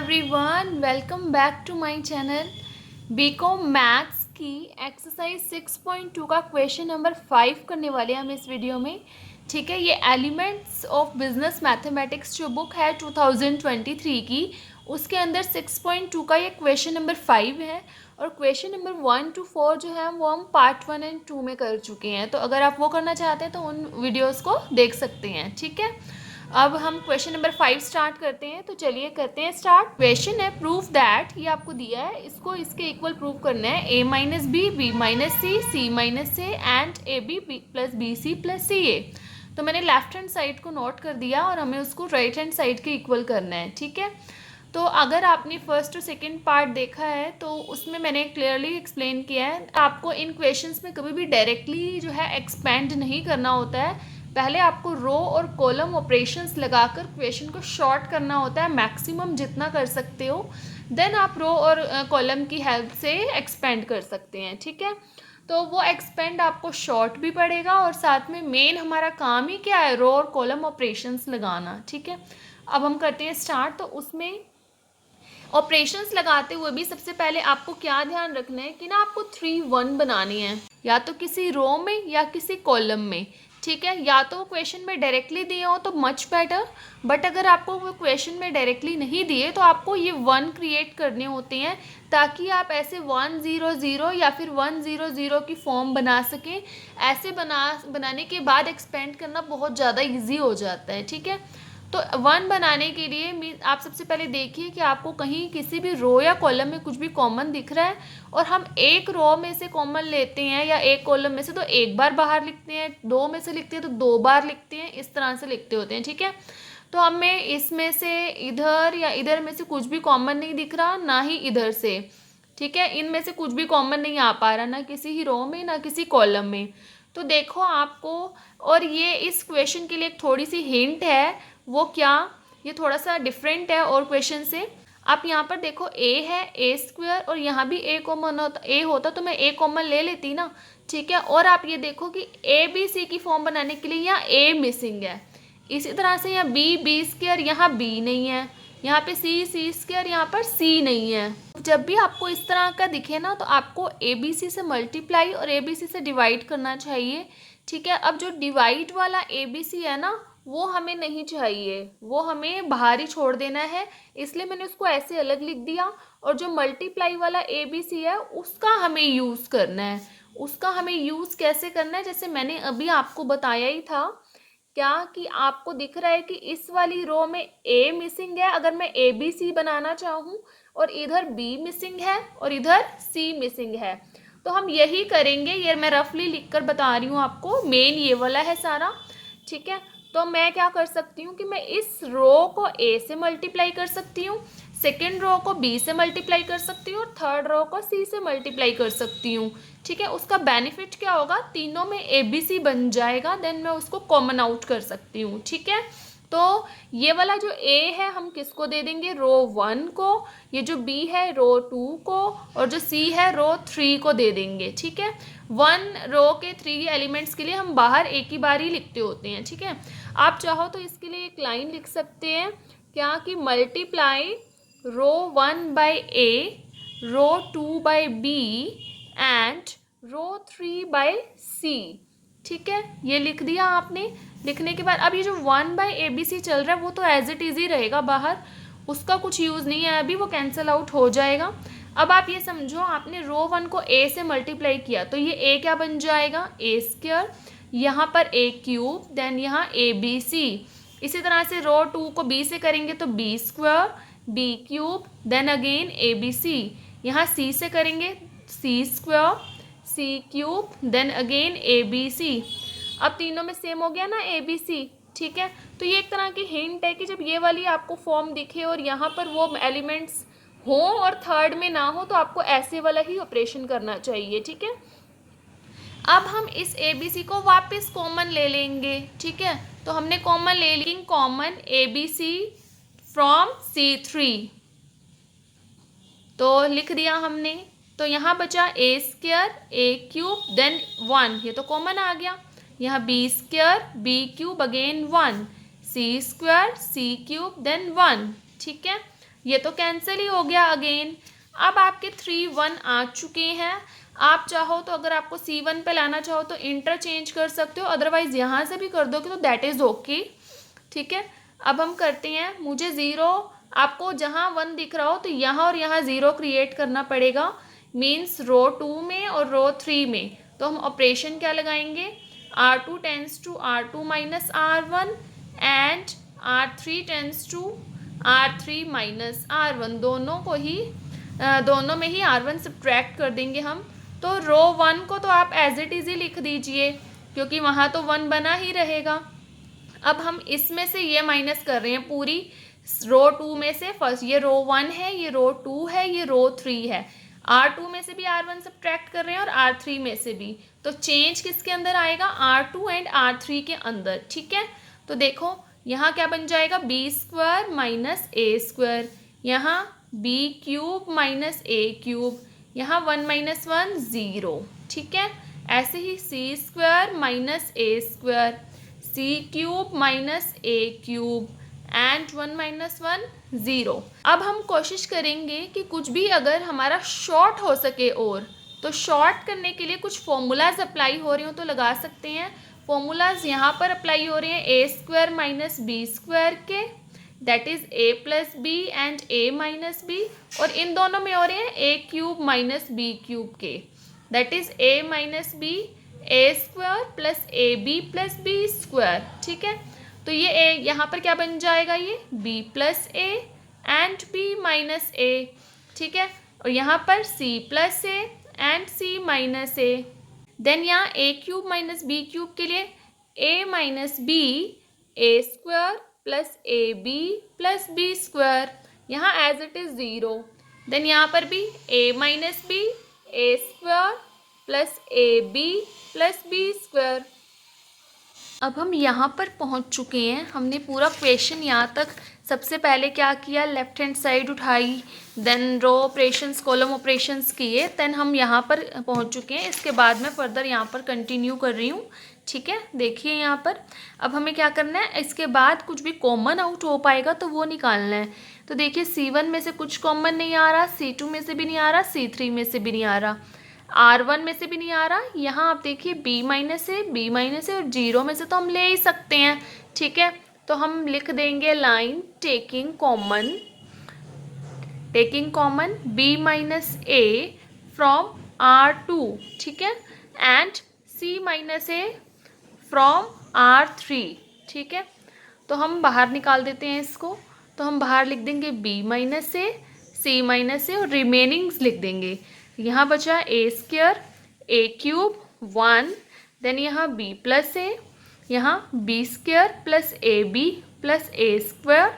Everyone, welcome back to my channel. BCom maths की exercise 6.2 का question number 5 करने वाले हैं हम इस वीडियो में। ठीक है, ये एलिमेंट्स ऑफ बिजनेस मैथमेटिक्स जो बुक है 2023 की, उसके अंदर 6.2 का ये क्वेश्चन नंबर 5 है। और क्वेश्चन नंबर 1 to 4 जो है वो हम पार्ट 1 एंड 2 में कर चुके हैं। तो अगर आप वो करना चाहते हैं तो उन वीडियोज़ को देख सकते हैं। ठीक है, अब हम क्वेश्चन नंबर 5 स्टार्ट करते हैं। तो चलिए करते हैं स्टार्ट। क्वेश्चन है प्रूफ दैट, ये आपको दिया है, इसको इसके इक्वल प्रूफ करना है। a minus B, B minus C, C minus A and A B plus B C plus C A. तो मैंने लेफ्ट हैंड साइड को नोट कर दिया और हमें उसको राइट हैंड साइड के इक्वल करना है। ठीक है, तो अगर आपने फर्स्ट और सेकेंड पार्ट देखा है तो उसमें मैंने क्लियरली एक्सप्लेन किया है। आपको इन क्वेश्चंस में कभी भी डायरेक्टली जो है एक्सपेंड नहीं करना होता है। पहले आपको रो और कॉलम ऑपरेशंस लगाकर क्वेश्चन को शॉर्ट करना होता है, मैक्सिमम जितना कर सकते हो। देन आप रो और कॉलम की हेल्प से एक्सपेंड कर सकते हैं। ठीक है, तो वो एक्सपेंड आपको शॉर्ट भी पड़ेगा और साथ में मेन हमारा काम ही क्या है, रो और कॉलम ऑपरेशंस लगाना। ठीक है, अब हम करते हैं स्टार्ट। तो उसमें ऑपरेशंस लगाते हुए भी सबसे पहले आपको क्या ध्यान रखना है कि ना आपको 3 1 बनानी है, या तो किसी रो में या किसी कॉलम में। ठीक है, या तो क्वेश्चन में डायरेक्टली दिए हो तो मच बेटर, बट अगर आपको वो क्वेश्चन में डायरेक्टली नहीं दिए तो आपको ये 1 क्रिएट करने होते हैं, ताकि आप ऐसे 1 0 0 या फिर 1 0 0 की फॉर्म बना सकें। ऐसे बनाने के बाद एक्सपेंड करना बहुत ज़्यादा ईजी हो जाता है। ठीक है, तो 1 बनाने के लिए आप सबसे पहले देखिए कि आपको कहीं किसी भी रो या कॉलम में कुछ भी कॉमन दिख रहा है, और हम एक रो में से कॉमन लेते हैं या एक कॉलम में से तो एक बार बाहर लिखते हैं, 2 में से लिखते हैं तो 2 बार लिखते हैं, इस तरह से लिखते होते हैं। ठीक है, तो हमें इसमें से इधर या इधर में से कुछ भी कॉमन नहीं दिख रहा, ना ही इधर से। ठीक है, इनमें से कुछ भी कॉमन नहीं आ पा रहा, ना किसी ही रो में ना किसी कॉलम में। तो देखो आपको, और ये इस क्वेश्चन के लिए एक थोड़ी सी हिंट है, वो क्या, ये थोड़ा सा डिफरेंट है और क्वेश्चन से। आप यहाँ पर देखो a है, a स्क्वायर, और यहाँ भी a कॉमन होता, a होता तो मैं a कॉमन ले लेती ना। ठीक है, और आप ये देखो कि a b c की फॉर्म बनाने के लिए यहाँ a मिसिंग है। इसी तरह से यहाँ b b स्क्वायर, यहाँ b नहीं है, यहाँ पे c c स्क्वायर, यहाँ पर c नहीं है। जब भी आपको इस तरह का दिखे ना तो आपको a b c से मल्टीप्लाई और a b c से डिवाइड करना चाहिए। ठीक है, अब जो डिवाइड वाला a b c है ना, वो हमें नहीं चाहिए, वो हमें बाहर ही छोड़ देना है, इसलिए मैंने उसको ऐसे अलग लिख दिया। और जो मल्टीप्लाई वाला ए बी सी है उसका हमें यूज़ करना है। उसका हमें यूज़ कैसे करना है, जैसे मैंने अभी आपको बताया ही था, क्या कि आपको दिख रहा है कि इस वाली रो में ए मिसिंग है, अगर मैं ए बी सी बनाना चाहूँ, और इधर बी मिसिंग है और इधर सी मिसिंग है, तो हम यही करेंगे। ये मैं रफली लिखकर बता रही हूँ आपको, मेन ये वाला है सारा। ठीक है, तो मैं क्या कर सकती हूँ कि मैं इस रो को a से मल्टीप्लाई कर सकती हूँ, सेकेंड रो को b से मल्टीप्लाई कर सकती हूँ, और थर्ड रो को c से मल्टीप्लाई कर सकती हूँ। ठीक है, उसका बेनिफिट क्या होगा, तीनों में ए बी सी बन जाएगा, देन मैं उसको कॉमन आउट कर सकती हूँ। ठीक है, तो ये वाला जो a है हम किसको दे देंगे, रो 1 को, ये जो b है रो 2 को, और जो c है रो 3 को दे देंगे। ठीक है, 1 रो के 3 एलिमेंट्स के लिए हम बाहर एक ही बार ही लिखते होते हैं। ठीक है, आप चाहो तो इसके लिए एक लाइन लिख सकते हैं, क्या कि multiply row 1 by A, row 2 by B and row 3 by C. ठीक है, ये लिख दिया आपने। लिखने के बाद अब ये जो 1 बाई ए बी सी चल रहा है वो तो एज इट इज़ ही रहेगा बाहर, उसका कुछ यूज़ नहीं है अभी, वो कैंसिल आउट हो जाएगा। अब आप ये समझो, आपने रो 1 को a से मल्टीप्लाई किया तो ये a क्या बन जाएगा, a स्क्वायर, यहाँ पर a क्यूब, देन यहाँ a b c। इसी तरह से रो 2 को b से करेंगे तो b square, b cube, then again a b c। यहाँ c से करेंगे c square, c cube, then again a b c। अब तीनों में सेम हो गया ना a b c। ठीक है, तो ये एक तरह की हिंट है कि जब ये वाली आपको फॉर्म दिखे और यहाँ पर वो एलिमेंट्स हो और थर्ड में ना हो तो आपको ऐसे वाला ही ऑपरेशन करना चाहिए। ठीक है, अब हम इस ए बी सी को वापस कॉमन ले लेंगे। ठीक है, तो हमने कॉमन ले ली, common A B C from C3, तो लिख दिया हमने। तो यहाँ बचा a square, a cube, then 1, ये तो कॉमन आ गया। यहाँ b square, b cube, again 1, c square, c cube, then 1। ठीक है, ये तो कैंसिल ही हो गया अगेन। अब आपके 3 1 आ चुके हैं। आप चाहो तो अगर आपको C1 पे लाना चाहो तो इंटरचेंज कर सकते हो, अदरवाइज यहाँ से भी कर दोगे तो दैट इज़ ओके। ठीक है, अब हम करते हैं। मुझे 0, आपको जहाँ 1 दिख रहा हो तो यहाँ और यहाँ 0 क्रिएट करना पड़ेगा, मीन्स रो 2 में और रो 3 में। तो हम ऑपरेशन क्या लगाएंगे, R2 tends to R2 minus R1 and R3 tends to R3 minus R1, दोनों में ही R1 सब्ट्रैक्ट कर देंगे हम। तो रो 1 को तो आप एज इट इज़ ही लिख दीजिए, क्योंकि वहाँ तो 1 बना ही रहेगा। अब हम इसमें से ये माइनस कर रहे हैं पूरी रो 2 में से। फर्स्ट ये रो 1 है, ये रो 2 है, ये रो 3 है। R2 में से भी R1 सब्ट्रैक्ट कर रहे हैं और R3 में से भी। तो चेंज किसके अंदर आएगा, R2 एंड R3 के अंदर। ठीक है, तो देखो यहाँ क्या बन जाएगा, B square minus A square, यहाँ B cube minus A cube, यहाँ 1 माइनस 1 0। ठीक है, ऐसे ही C square minus A square, C cube minus A cube and 1 minus 1 0। अब हम कोशिश करेंगे कि कुछ भी अगर हमारा शॉर्ट हो सके, और तो शॉर्ट करने के लिए कुछ फॉर्मूलाज अप्लाई हो रहे हो तो लगा सकते हैं। फॉर्मूलाज यहाँ पर अप्लाई हो रहे हैं A square minus B square के, that is A plus B and A minus B, और इन दोनों में हो रहे हैं A cube minus B cube के, that is A minus B A square plus A B plus B square. ठीक है, तो ये ए यहाँ पर क्या बन जाएगा, ये B plus A and B minus A. ठीक है, और यहाँ पर C plus A and C minus A. Then यहाँ A cube minus B cube के लिए A minus B A square plus A B plus B square, यहाँ as it is 0। Then यहाँ पर भी A minus B A square plus A B plus B square. अब हम यहाँ पर पहुँच चुके हैं। हमने पूरा क्वेश्चन यहाँ तक सबसे पहले क्या किया, लेफ्ट हैंड साइड उठाई, देन रो ऑपरेशंस कॉलम ऑपरेशंस किए, देन हम यहाँ पर पहुँच चुके हैं। इसके बाद मैं फर्दर यहाँ पर कंटिन्यू कर रही हूँ। ठीक है, देखिए यहाँ पर अब हमें क्या करना है, इसके बाद कुछ भी कॉमन आउट हो पाएगा तो वो निकालना है। तो देखिए C1 में से कुछ कॉमन नहीं आ रहा, C2 में से भी नहीं आ रहा, C3 में से भी नहीं आ रहा, R1 में से भी नहीं आ रहा। यहाँ आप देखिए B माइनस है, B माइनस है, और 0 में से तो हम ले ही सकते हैं। ठीक है, तो हम लिख देंगे line taking common B minus A from R2। ठीक है, and C minus A from R3। ठीक है, तो हम बाहर निकाल देते हैं इसको। तो हम बाहर लिख देंगे B minus A, C minus A, और रिमेनिंग्स लिख देंगे। यहाँ बचा A square A cube 1, then यहाँ बी प्लस ए, यहाँ B square plus A B plus A square,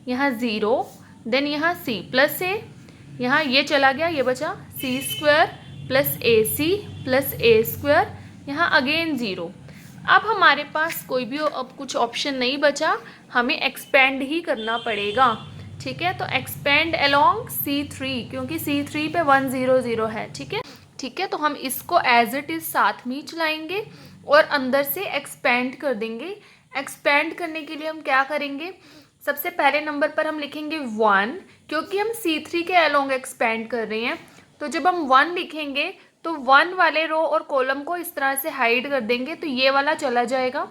यहाँ 0, देन यहाँ सी प्लस ए, यहाँ ये चला गया, ये बचा सी square plus A C plus A square, यहाँ अगेन 0। अब हमारे पास कोई भी अब कुछ ऑप्शन नहीं बचा, हमें एक्सपेंड ही करना पड़ेगा। ठीक है, तो एक्सपेंड अलोंग C3, क्योंकि C3 पे 1 0 0 है। ठीक है, तो हम इसको एज इट इज़ साथ में ही चलाएंगे और अंदर से एक्सपेंड कर देंगे। एक्सपेंड करने के लिए हम क्या करेंगे, सबसे पहले नंबर पर हम लिखेंगे 1, क्योंकि हम C3 के अलोंग एक्सपेंड कर रहे हैं। तो जब हम 1 लिखेंगे तो 1 वाले रो और कॉलम को इस तरह से हाइड कर देंगे, तो ये वाला चला जाएगा।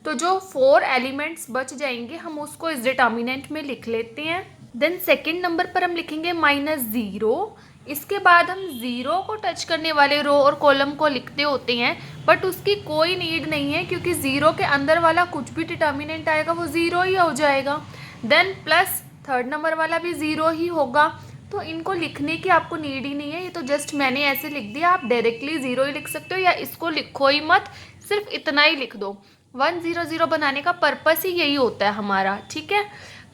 तो जो 4 एलिमेंट्स बच जाएंगे हम उसको इस डिटर्मिनेंट में लिख लेते हैं। देन सेकंड नंबर पर हम लिखेंगे -0। इसके बाद हम 0 को टच करने वाले रो और कॉलम को लिखते होते हैं, बट उसकी कोई नीड नहीं है, क्योंकि 0 के अंदर वाला कुछ भी डिटर्मिनेंट आएगा वो 0 ही हो जाएगा। देन प्लस थर्ड नंबर वाला भी 0 ही होगा, तो इनको लिखने की आपको नीड ही नहीं है। ये तो जस्ट मैंने ऐसे लिख दिया, आप डायरेक्टली 0 ही लिख सकते हो, या इसको लिखो ही मत, सिर्फ इतना ही लिख दो। 1 0 0 बनाने का पर्पस ही यही होता है हमारा। ठीक है,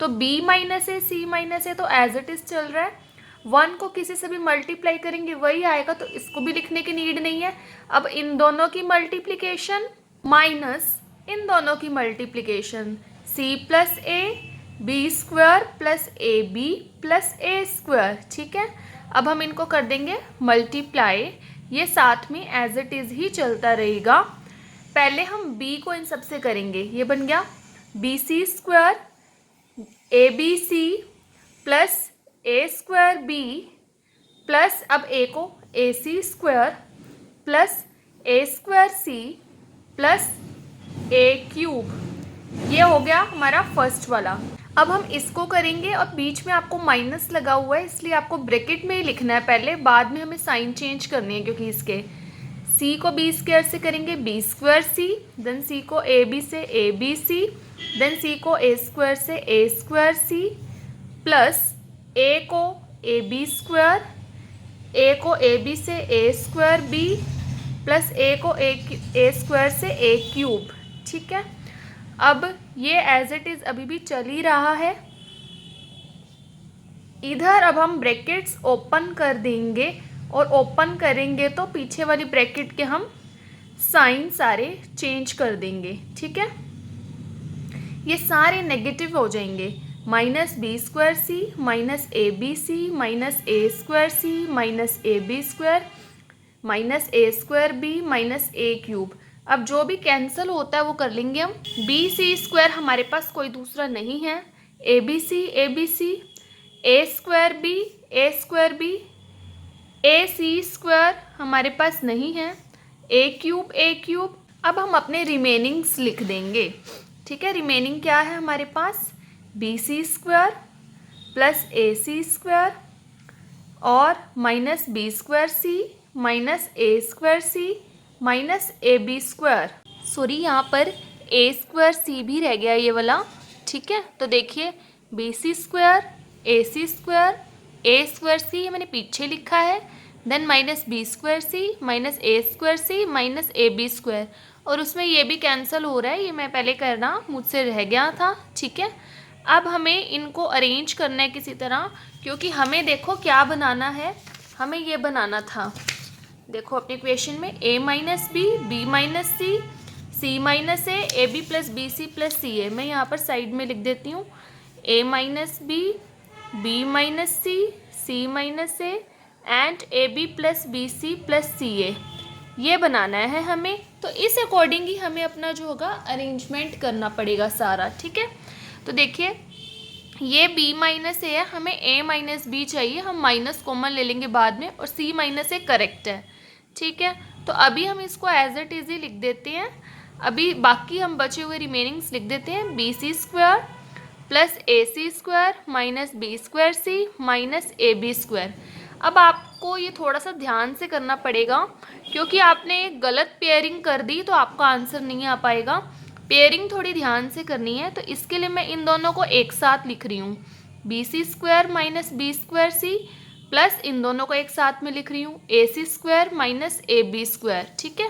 तो B माइनस है C माइनस है तो एज इट इज़ चल रहा है। 1 को किसी से भी मल्टीप्लाई करेंगे वही आएगा, तो इसको भी लिखने की नीड नहीं है। अब इन दोनों की मल्टीप्लिकेशन माइनस इन दोनों की multiplication, C plus A B square plus A B plus A square. ठीक है, अब हम इनको कर देंगे मल्टीप्लाई, ये साथ में एज इट इज़ ही चलता रहेगा। पहले हम B को इन सबसे करेंगे, ये बन गया BC square ABC plus A square B plus, अब ए को ए C square plus A square C plus A cube. ये हो गया हमारा फर्स्ट वाला। अब हम इसको करेंगे और बीच में आपको माइनस लगा हुआ है इसलिए आपको ब्रैकेट में ही लिखना है पहले, बाद में हमें साइन चेंज करनी है क्योंकि इसके सी को बी स्क्वायर से करेंगे बी स्क्वायर सी, देन सी को ए बी से ए बी सी, देन सी को ए स्क्वायर से ए स्क्वायर सी प्लस ए को ए बी स्क्वायर, ए को ए बी से ए स्क्वायर बी प्लस ए को ए स्क्वायर से ए क्यूब। ठीक है, अब ये एज इट इज़ अभी भी चल ही रहा है। इधर अब हम ब्रैकेट्स ओपन कर देंगे और ओपन करेंगे तो पीछे वाली ब्रैकेट के हम साइन सारे चेंज कर देंगे। ठीक है, ये सारे नेगेटिव हो जाएंगे, minus B square C minus A B C minus A square C minus A B square minus A square B minus A cube. अब जो भी कैंसिल होता है वो कर लेंगे हम। बी सी स्क्वायर हमारे पास कोई दूसरा नहीं है, A B C A square B A C square हमारे पास नहीं है, ए क्यूब। अब हम अपने रिमेनिंग्स लिख देंगे। ठीक है, रिमेनिंग क्या है हमारे पास, B C square plus A C square और minus B square C minus A square C minus A B square. Sorry, यहाँ पर ए स्क्वायर सी भी रह गया ये वाला। ठीक है, तो देखिए B C square A C square A square C ये मैंने पीछे लिखा है, then minus B square C minus A square C minus A B square, और उसमें ये भी कैंसिल हो रहा है, ये मैं पहले करना मुझसे रह गया था। ठीक है, अब हमें इनको अरेंज करना है किसी तरह, क्योंकि हमें देखो क्या बनाना है, हमें ये बनाना था। देखो अपने इक्वेशन में a minus B minus C minus A B plus B C plus C A, मैं यहाँ पर साइड में लिख देती हूँ a minus B minus C minus A and A B plus B C plus C A, ये बनाना है हमें। तो इस अकॉर्डिंग ही हमें अपना जो होगा अरेंजमेंट करना पड़ेगा सारा। ठीक है, तो देखिए ये b माइनस ए है, हमें a माइनस बी चाहिए, हम माइनस कॉमन ले लेंगे बाद में, और c माइनस ए करेक्ट है। ठीक है, तो अभी हम इसको एज इट इज़ ही लिख देते हैं। अभी बाकी हम बचे हुए रिमेनिंग्स लिख देते हैं, B C square plus A C square minus B square C minus A B square. अब आपको ये थोड़ा सा ध्यान से करना पड़ेगा, क्योंकि आपने गलत पेयरिंग कर दी तो आपका आंसर नहीं आ पाएगा। पेयरिंग थोड़ी ध्यान से करनी है, तो इसके लिए मैं इन दोनों को एक साथ लिख रही हूँ, B C square minus B square C plus इन दोनों को एक साथ में लिख रही हूँ A C square minus A B square. ठीक है,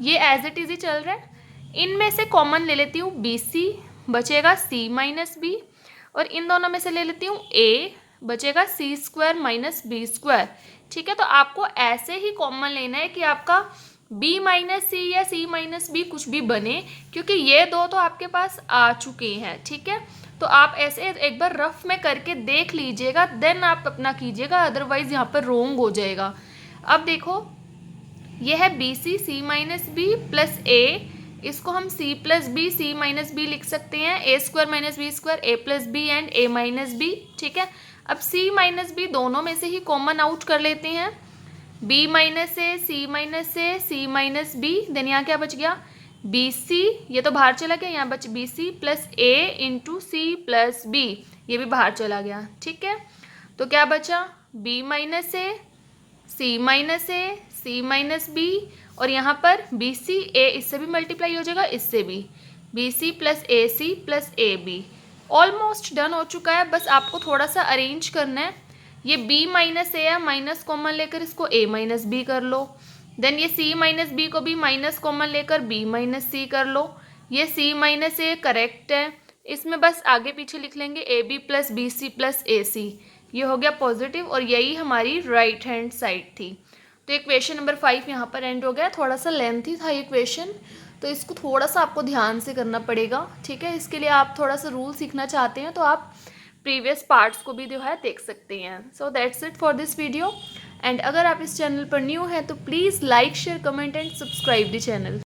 ये एज इट इज़ ही चल रहा है। इनमें से कॉमन ले लेती हूँ बी सी, बचेगा सी माइनस बी, और इन दोनों में से ले लेती हूँ ए, बचेगा सी स्क्वायर माइनस बी स्क्वायर। ठीक है, तो आपको ऐसे ही कॉमन लेना है कि आपका b माइनस सी या c माइनस बी कुछ भी बने, क्योंकि ये दो तो आपके पास आ चुके हैं। ठीक है, तो आप ऐसे एक बार रफ में करके देख लीजिएगा, देन आप अपना कीजिएगा, अदरवाइज यहाँ पर रोंग हो जाएगा। अब देखो ये है B C minus B plus A, इसको हम c plus B C minus B लिख सकते हैं, A square minus B square A plus B and A minus B. ठीक है, अब c माइनस बी दोनों में से ही कॉमन आउट कर लेते हैं, b माइनस ए सी माइनस बी, देन यहाँ क्या बच गया बी सी, ये तो बाहर चला गया, यहाँ बच बी सी प्लस ए इंटू सी प्लस बी, ये भी बाहर चला गया। ठीक है, तो क्या बचा b माइनस ए सी माइनस बी, और यहाँ पर बी सी ए इससे भी मल्टीप्लाई हो जाएगा, इससे भी B C plus A B. Almost done हो चुका है, बस आपको थोड़ा सा अरेंज करना है। ये b माइनस ए है, माइनस कॉमन लेकर इसको a माइनस बी कर लो, देन ये c माइनस बी को भी माइनस कॉमन लेकर b माइनस सी कर लो, ये c माइनस ए करेक्ट है, इसमें बस आगे पीछे लिख लेंगे A B plus B C plus A C, ये हो गया पॉजिटिव, और यही हमारी राइट हैंड साइड थी। तो ये क्वेश्चन नंबर 5 यहाँ पर एंड हो गया। थोड़ा सा लेंथी था ये क्वेश्चन, तो इसको थोड़ा सा आपको ध्यान से करना पड़ेगा। ठीक है, इसके लिए आप थोड़ा सा रूल सीखना चाहते हैं तो आप प्रीवियस पार्ट्स को भी जो है देख सकते हैं। So that's it for this video, and अगर आप इस चैनल पर न्यू हैं तो please like share comment and subscribe the channel.